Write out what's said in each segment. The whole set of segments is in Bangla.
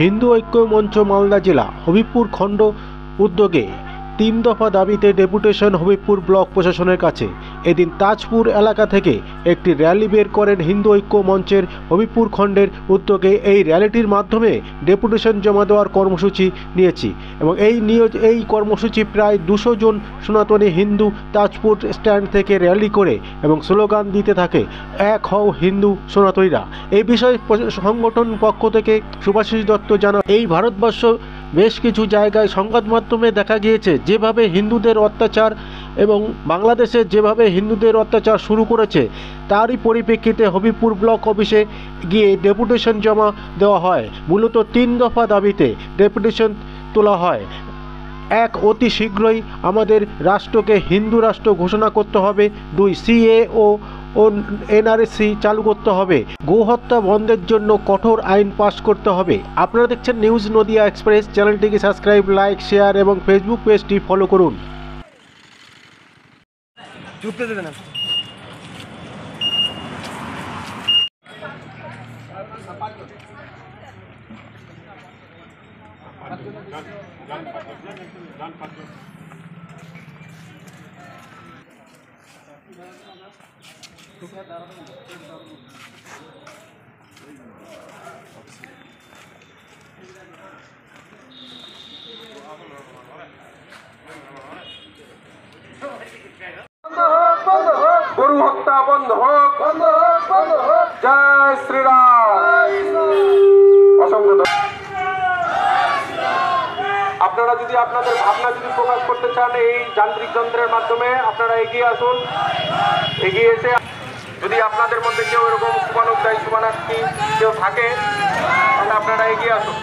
হিন্দু ঐক্য মঞ্চ মালদা জেলা হবিবপুর খণ্ড উদ্যোগে 3 দফা দাবিতে ডেপুটেশন হবিবপুর ব্লক প্রশাসনের কাছে। এদিন তাজপুর এলাকা থেকে একটি র্যালি বের করেন হিন্দু ঐক্য মঞ্চের হবিবপুর খণ্ডের উদ্যোগে। এই র্যালিটির মাধ্যমে ডেপুটেশন জমা দেওয়ার কর্মসূচি নিয়েছি এবং এই কর্মসূচি প্রায় 200 জন সনাতনী হিন্দু তাজপুর স্ট্যান্ড থেকে র্যালি করে এবং স্লোগান দিতে থাকে, এক হও হিন্দু সনাতনীরা। এই বিষয়ে সংগঠন পক্ষ থেকে সুভাষিস দত্ত জানান, এই ভারতবর্ষ বেশ কিছু জায়গায় সংবাদ মাধ্যমে দেখা গিয়েছে যেভাবে হিন্দুদের অত্যাচার এবং বাংলাদেশে যেভাবে হিন্দুদের অত্যাচার শুরু করেছে, তারই পরিপ্রেক্ষিতে হবিবপুর ব্লক অফিসে গিয়ে ডেপুটেশন জমা দেওয়া হয়। মূলত 3 দফা দাবিতে ডেপুটেশন তোলা হয়। এক, অতি শীঘ্রই আমাদের রাষ্ট্রকে হিন্দু রাষ্ট্র ঘোষণা করতে হবে। 2, সিএ ও এনআরসি চালু করতে হবে। গোহত্যা বন্ধের জন্য কঠোর আইন পাস করতে হবে। আপনারা দেখছেন নিউজ নদিয়া এক্সপ্রেস। চ্যানেলটিকে সাবস্ক্রাইব, লাইক, শেয়ার এবং ফেসবুক পেজটি ফলো করুন। গরু হত্যা বন্ধ হোক, জয় শ্রীরাম। অসংখ্য আপনারা যদি আপনাদের ভাবনা প্রকাশ করতে চান এই যান্ত্রিক যন্ত্রের মাধ্যমে, আপনারা এগিয়ে আসুন। এগিয়ে এসে যদি আপনাদের মধ্যে কেউ এরকম শুভানুধ্যায়ী শুভানার্থী কেউ থাকে, তাহলে আপনারা এগিয়ে আসুন।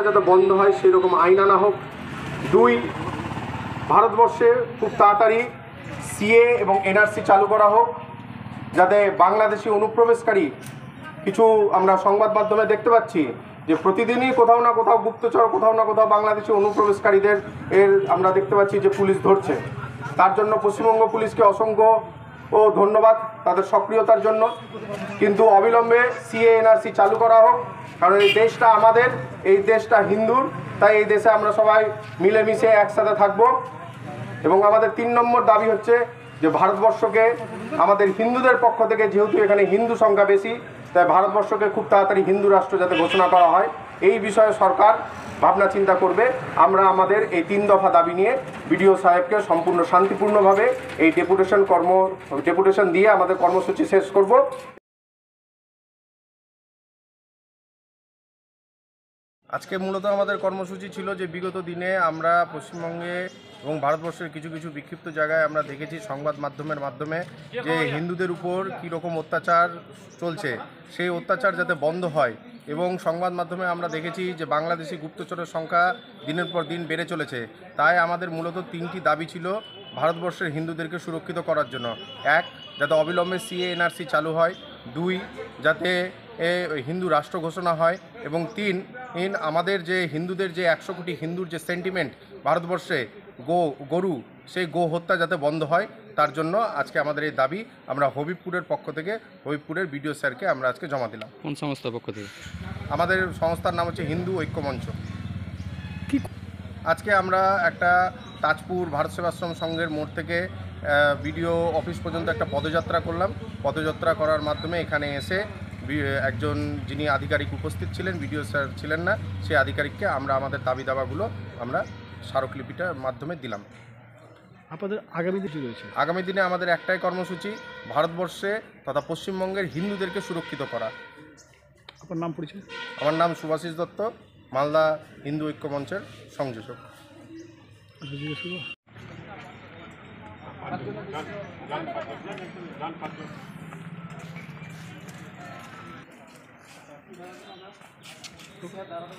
যাতে বন্ধ হয় সেই রকম আইন আনা হোক। 2, ভারতবর্ষে খুব তাড়াতাড়ি সিএ এবং এনআরসি চালু করা হোক, যাতে বাংলাদেশি অনুপ্রবেশকারী কিছু আমরা সংবাদ মাধ্যমে দেখতে পাচ্ছি যে প্রতিদিনই কোথাও না কোথাও গুপ্তচর, কোথাও না কোথাও বাংলাদেশি অনুপ্রবেশকারীদের আমরা দেখতে পাচ্ছি যে পুলিশ ধরছে। তার জন্য পশ্চিমবঙ্গ পুলিশকে অসংখ্য ধন্যবাদ তাদের সক্রিয়তার জন্য। কিন্তু অবিলম্বে সিএ এনআরসি চালু করা হোক, কারণ এই দেশটা আমাদের, এই দেশটা হিন্দুর। তাই এই দেশে আমরা সবাই মিলেমিশে একসাথে থাকব। এবং আমাদের 3 নম্বর দাবি হচ্ছে যে ভারতবর্ষকে আমাদের হিন্দুদের পক্ষ থেকে, যেহেতু এখানে হিন্দু সংখ্যা বেশি, তাই ভারতবর্ষকে খুব তাড়াতাড়ি হিন্দু রাষ্ট্র যাতে ঘোষণা করা হয়, এই বিষয়ে সরকার ভাবনা চিন্তা করবে। আমরা আমাদের এই 3 দফা দাবি নিয়ে বিডিও সাহেবকে সম্পূর্ণ শান্তিপূর্ণভাবে এই ডেপুটেশন দিয়ে আমাদের কর্মসূচি শেষ করব। আজকে মূলত আমাদের কর্মসূচি ছিল যে বিগত দিনে আমরা পশ্চিমবঙ্গে এবং ভারতবর্ষের কিছু কিছু বিক্ষিপ্ত জায়গায় আমরা দেখেছি সংবাদ মাধ্যমের মাধ্যমে যে হিন্দুদের উপর কীরকম অত্যাচার চলছে, সেই অত্যাচার যাতে বন্ধ হয়। এবং সংবাদ মাধ্যমে আমরা দেখেছি যে বাংলাদেশি গুপ্তচরের সংখ্যা দিনের পর দিন বেড়ে চলেছে। তাই আমাদের মূলত 3টি দাবি ছিল ভারতবর্ষের হিন্দুদেরকে সুরক্ষিত করার জন্য। 1, যাতে অবিলম্বে সিএ এনআরসি চালু হয়। 2, যাতে হিন্দু রাষ্ট্র ঘোষণা হয়। এবং 3, আমাদের যে হিন্দুদের যে 100 কোটি হিন্দুর যে সেন্টিমেন্ট ভারতবর্ষে গরু, সেই গো হত্যা যাতে বন্ধ হয়, তার জন্য আজকে আমাদের এই দাবি আমরা হবিবপুরের পক্ষ থেকে হবিবপুরের বিডিও স্যারকে আমরা আজকে জমা দিলাম। কোন সংস্থার পক্ষ থেকে? আমাদের সংস্থার নাম হচ্ছে হিন্দু ঐক্য মঞ্চ। আজকে আমরা একটা তাজপুর ভারত সেবাশ্রম সংঘের মোড় থেকে বিডিও অফিস পর্যন্ত একটা পদযাত্রা করলাম। পদযাত্রা করার মাধ্যমে এখানে এসে একজন যিনি আধিকারিক উপস্থিত ছিলেন, বিডিও স্যার ছিলেন না, সেই আধিকারিককে আমরা আমাদের দাবি দাবাগুলো আমরা স্মারকলিপিটার মাধ্যমে দিলাম। আপনাদের আগামী দিনে রয়েছে? আগামী দিনে আমাদের একটাই কর্মসূচি, ভারতবর্ষে তথা পশ্চিমবঙ্গের হিন্দুদেরকে সুরক্ষিত করা। আপনার নাম পরিচয়? আমার নাম সুভাষিস দত্ত, মালদা হিন্দু ঐক্য মঞ্চের সংযোজক। দাঁড়ানো